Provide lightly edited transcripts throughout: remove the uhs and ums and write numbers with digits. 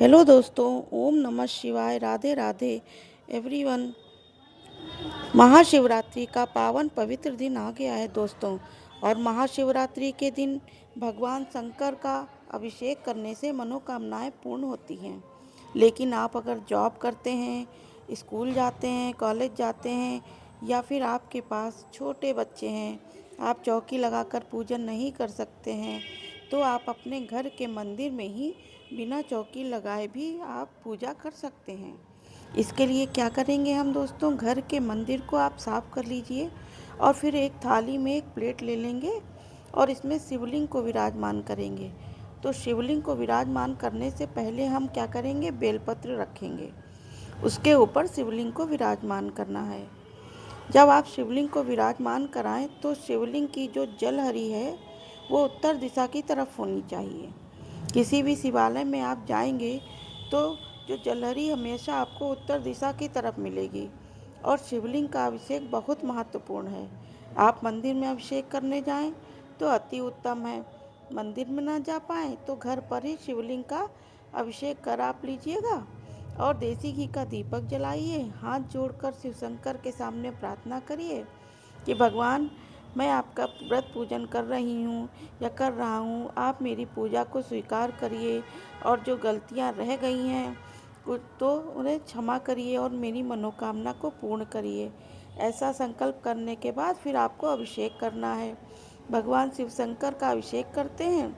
Hello दोस्तों, ओम नमः शिवाय, राधे राधे एवरीवन। महाशिवरात्रि का पावन पवित्र दिन आ गया है दोस्तों। और महाशिवरात्रि के दिन भगवान शंकर का अभिषेक करने से मनोकामनाएं पूर्ण होती हैं। लेकिन आप अगर जॉब करते हैं, स्कूल जाते हैं, कॉलेज जाते हैं, या फिर आपके पास छोटे बच्चे हैं, आप चौकी लगाकर पूजन नहीं कर सकते हैं, तो आप अपने घर के मंदिर में ही बिना चौकी लगाए भी आप पूजा कर सकते हैं। इसके लिए क्या करेंगे हम दोस्तों, घर के मंदिर को आप साफ कर लीजिए और फिर एक थाली में एक प्लेट ले लेंगे और इसमें शिवलिंग को विराजमान करेंगे। तो शिवलिंग को विराजमान करने से पहले हम क्या करेंगे, बेलपत्र रखेंगे, उसके ऊपर शिवलिंग को विराजमान करना है। जब आप शिवलिंग को विराजमान कराएं तो शिवलिंग की जो जलहरी है वो उत्तर दिशा की तरफ होनी चाहिए। किसी भी शिवालय में आप जाएंगे तो जो जलहरी हमेशा आपको उत्तर दिशा की तरफ मिलेगी। और शिवलिंग का अभिषेक बहुत महत्वपूर्ण है। आप मंदिर में अभिषेक करने जाएं तो अति उत्तम है। मंदिर में ना जा पाएँ तो घर पर ही शिवलिंग का अभिषेक कर आप लीजिएगा और देसी घी का दीपक जलाइए। हाथ जोड़कर शिव शंकर के सामने प्रार्थना करिए कि भगवान, मैं आपका व्रत पूजन कर रही हूँ या कर रहा हूँ, आप मेरी पूजा को स्वीकार करिए और जो गलतियाँ रह गई हैं कुछ तो उन्हें क्षमा करिए और मेरी मनोकामना को पूर्ण करिए। ऐसा संकल्प करने के बाद फिर आपको अभिषेक करना है। भगवान शिव शंकर का अभिषेक करते हैं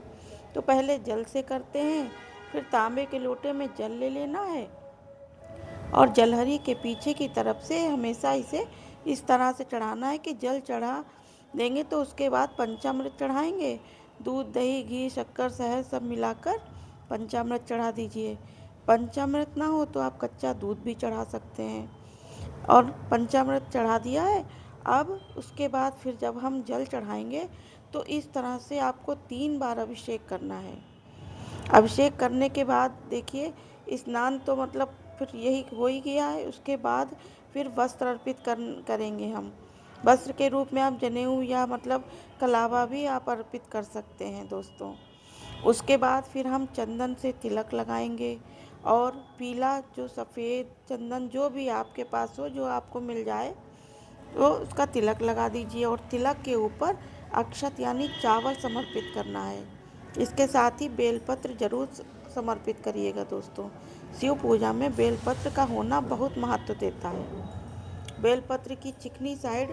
तो पहले जल से करते हैं, फिर तांबे के लोटे में जल ले लेना है और जलहरी के पीछे की तरफ से हमेशा इसे इस तरह से चढ़ाना है कि जल चढ़ा देंगे तो उसके बाद पंचामृत चढ़ाएंगे। दूध, दही, घी, शक्कर, शहद सब मिलाकर पंचामृत चढ़ा दीजिए। पंचामृत ना हो तो आप कच्चा दूध भी चढ़ा सकते हैं। और पंचामृत चढ़ा दिया है। अब उसके बाद फिर जब हम जल चढ़ाएंगे तो इस तरह से आपको 3 बार अभिषेक करना है। अभिषेक करने के बाद देखिए, स्नान तो मतलब फिर यही हो ही गया है। उसके बाद फिर वस्त्र अर्पित करेंगे हम। वस्त्र के रूप में आप जनेऊ या मतलब कलावा भी आप अर्पित कर सकते हैं दोस्तों। उसके बाद फिर हम चंदन से तिलक लगाएंगे और पीला जो सफ़ेद चंदन जो भी आपके पास हो, जो आपको मिल जाए, तो उसका तिलक लगा दीजिए और तिलक के ऊपर अक्षत यानी चावल समर्पित करना है। इसके साथ ही बेलपत्र जरूर समर्पित करिएगा दोस्तों। शिव पूजा में बेलपत्र का होना बहुत महत्व देता है। बेलपत्र की चिकनी साइड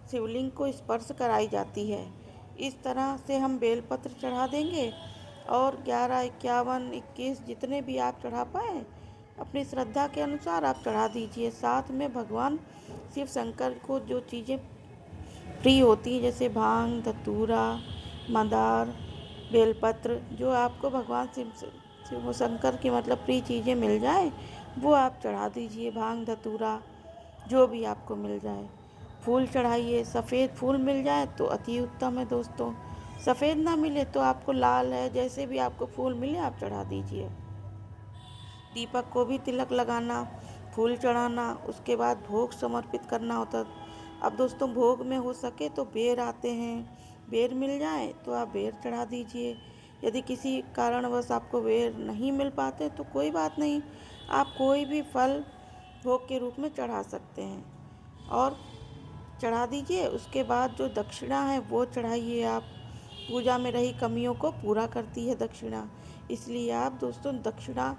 शिवलिंग को स्पर्श कराई जाती है। इस तरह से हम बेलपत्र चढ़ा देंगे और 11, 51, 21 जितने भी आप चढ़ा पाएँ अपनी श्रद्धा के अनुसार आप चढ़ा दीजिए। साथ में भगवान शिव शंकर को जो चीज़ें प्रिय होती हैं जैसे भांग, धतूरा, मंदार, बेलपत्र, जो आपको भगवान शिव शंकर की मतलब प्रिय चीज़ें मिल जाए वो आप चढ़ा दीजिए। भांग, धतूरा जो भी आपको मिल जाए। फूल चढ़ाइए, सफ़ेद फूल मिल जाए तो अति उत्तम है दोस्तों। सफ़ेद ना मिले तो आपको लाल है, जैसे भी आपको फूल मिले आप चढ़ा दीजिए। दीपक को भी तिलक लगाना, फूल चढ़ाना, उसके बाद भोग समर्पित करना होता। अब दोस्तों भोग में हो सके तो बेर आते हैं, बेर मिल जाए तो आप बेर चढ़ा दीजिए। यदि किसी कारणवश आपको बेर नहीं मिल पाते तो कोई बात नहीं, आप कोई भी फल भोग के रूप में चढ़ा सकते हैं और चढ़ा दीजिए। उसके बाद जो दक्षिणा है वो चढ़ाइए आप। पूजा में रही कमियों को पूरा करती है दक्षिणा, इसलिए आप दोस्तों दक्षिणा,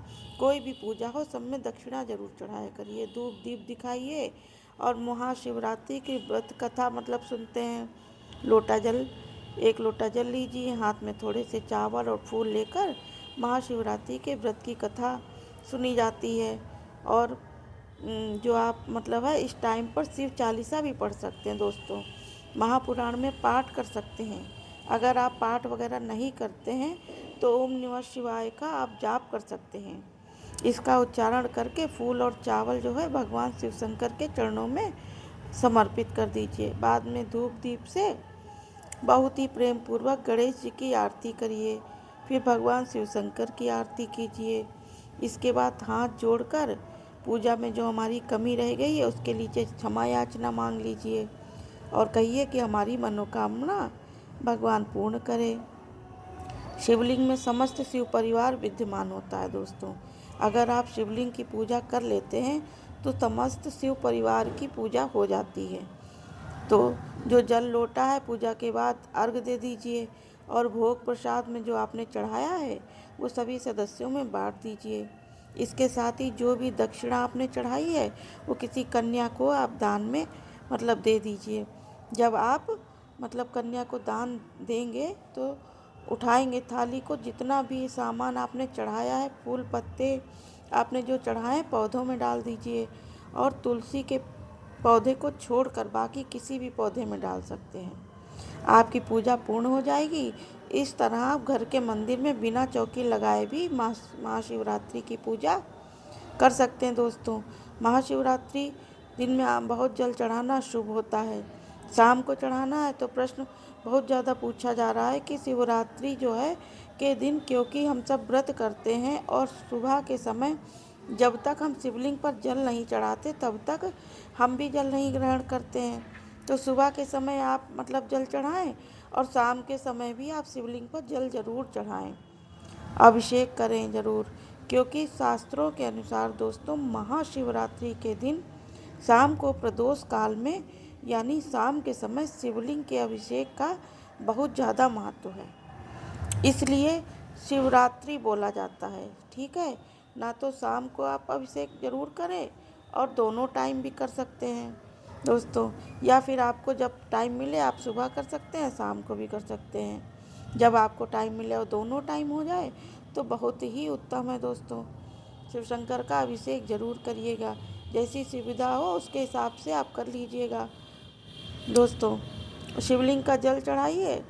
कोई भी पूजा हो सब में दक्षिणा जरूर चढ़ाया करिए। धूप दीप दिखाइए और महाशिवरात्रि की व्रत कथा मतलब सुनते हैं। लोटा जल, 1 लोटा जल लीजिए, हाथ में थोड़े से चावल और फूल लेकर महाशिवरात्रि के व्रत की कथा सुनी जाती है। और जो आप मतलब है इस टाइम पर शिव चालीसा भी पढ़ सकते हैं दोस्तों। महापुराण में पाठ कर सकते हैं। अगर आप पाठ वगैरह नहीं करते हैं तो ओम नमः शिवाय का आप जाप कर सकते हैं। इसका उच्चारण करके फूल और चावल जो है भगवान शिव शंकर के चरणों में समर्पित कर दीजिए। बाद में धूप दीप से बहुत ही प्रेम पूर्वक गणेश जी की आरती करिए, फिर भगवान शिव शंकर की आरती कीजिए। इसके बाद हाथ जोड़कर पूजा में जो हमारी कमी रह गई है उसके नीचे क्षमा याचना मांग लीजिए और कहिए कि हमारी मनोकामना भगवान पूर्ण करे। शिवलिंग में समस्त शिव परिवार विद्यमान होता है दोस्तों। अगर आप शिवलिंग की पूजा कर लेते हैं तो समस्त शिव परिवार की पूजा हो जाती है। तो जो जल लोटा है पूजा के बाद अर्घ दे दीजिए और भोग प्रसाद में जो आपने चढ़ाया है वो सभी सदस्यों में बांट दीजिए। इसके साथ ही जो भी दक्षिणा आपने चढ़ाई है वो किसी कन्या को आप दान में दे दीजिए। जब आप कन्या को दान देंगे तो उठाएंगे थाली को, जितना भी सामान आपने चढ़ाया है, फूल पत्ते आपने जो चढ़ाए पौधों में डाल दीजिए और तुलसी के पौधे को छोड़कर बाकी किसी भी पौधे में डाल सकते हैं। आपकी पूजा हो जाएगी। इस तरह आप घर के मंदिर में बिना चौकी लगाए भी महाशिवरात्रि की पूजा कर सकते हैं दोस्तों। महाशिवरात्रि दिन में आप बहुत जल चढ़ाना शुभ होता है। शाम को चढ़ाना है तो प्रश्न बहुत ज़्यादा पूछा जा रहा है कि शिवरात्रि जो है के दिन, क्योंकि हम सब व्रत करते हैं और सुबह के समय जब तक हम शिवलिंग पर जल नहीं चढ़ाते तब तक हम भी जल नहीं ग्रहण करते हैं। तो सुबह के समय आप जल चढ़ाएं और शाम के समय भी आप शिवलिंग पर जल जरूर चढ़ाएं, अभिषेक करें ज़रूर, क्योंकि शास्त्रों के अनुसार दोस्तों महाशिवरात्रि के दिन शाम को प्रदोष काल में यानी शाम के समय शिवलिंग के अभिषेक का बहुत ज़्यादा महत्व है, इसलिए शिवरात्रि बोला जाता है। ठीक है ना, तो शाम को आप अभिषेक ज़रूर करें और दोनों टाइम भी कर सकते हैं दोस्तों, या फिर आपको जब टाइम मिले आप सुबह कर सकते हैं, शाम को भी कर सकते हैं। जब आपको टाइम मिले और दोनों टाइम हो जाए तो बहुत ही उत्तम है दोस्तों। शिव शंकर का अभिषेक ज़रूर करिएगा, जैसी सुविधा हो उसके हिसाब से आप कर लीजिएगा दोस्तों। शिवलिंग का जल चढ़ाइए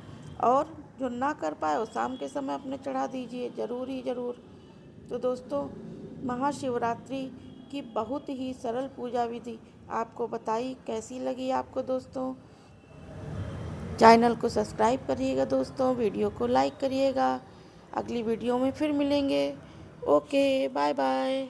और जो ना कर पाए वो शाम के समय अपने चढ़ा दीजिए ज़रूर ही ज़रूर। तो दोस्तों महाशिवरात्रि की बहुत ही सरल पूजा विधि आपको बताई, कैसी लगी आपको दोस्तों? चैनल को सब्सक्राइब करिएगा दोस्तों, वीडियो को लाइक करिएगा। अगली वीडियो में फिर मिलेंगे। Okay, bye bye.